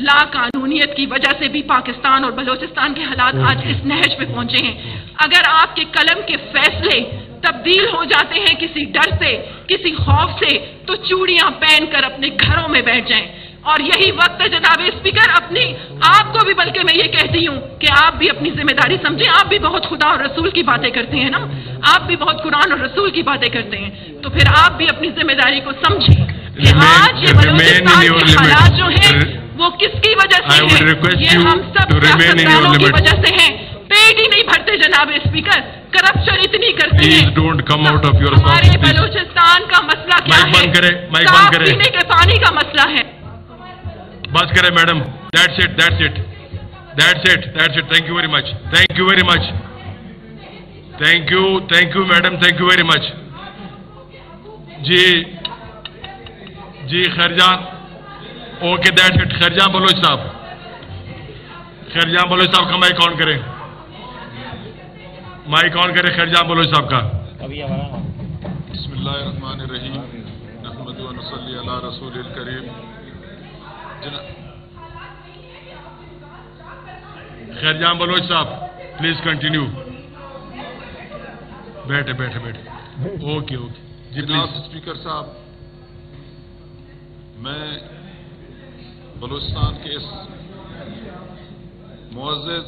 لا قانونیت کی وجہ سے بھی پاکستان اور بلوچستان کے حالات آج اس نہج پہ پہنچے ہیں. اگر آپ کے قلم کے فیصلے تبدیل ہو جاتے ہیں کسی ڈر سے، کسی خوف سے، تو چوڑیاں پہن کر اپنے گھروں میں بیٹھ جائیں. اور یہی وقت ہے جناب اسپیکر، اپنی آپ کو بھی بلکہ میں یہ کہتی ہوں کہ آپ بھی اپنی ذمہ داری سمجھیں. آپ بھی بہت خدا اور رسول کی باتیں کرتے ہیں نا، آپ بھی بہت قرآن اور رسول کی باتیں کرتے ہیں، تو پھر آپ بھی اپنی ذمہ داری کو سمجھیں کہ آج یہ بلوچستان کے حالات جو ہیں وہ کس کی وجہ سے ہیں. یہ ہم سب سیاستدانوں کی وجہ سے ہیں. پیٹ ہی نہیں بھرتے جناب اسپیکر، کرپشن اتنی کرتے ہیں. ہمارے بلوچستان کا مسئلہ کیا ہے؟ صاف پینے کے پانی کا مسئلہ ہے. بات کریں madam. That's it. Thank you very much. Thank you madam. Thank you very much. جی Khairjan. Okay that's it. Khairjan Baloch صاحب کا مائک آن کریں. خیرجان بلوچ صاحب کا. بسم اللہ الرحمن الرحیم. نحمد و نصلی علی رسول الکریم. خیرجان بلوچ صاحب پلیز کنٹینیو. بیٹھے. اوکے جی جناب پلیز. اسپیکر صاحب، میں بلوچستان کے اس معزز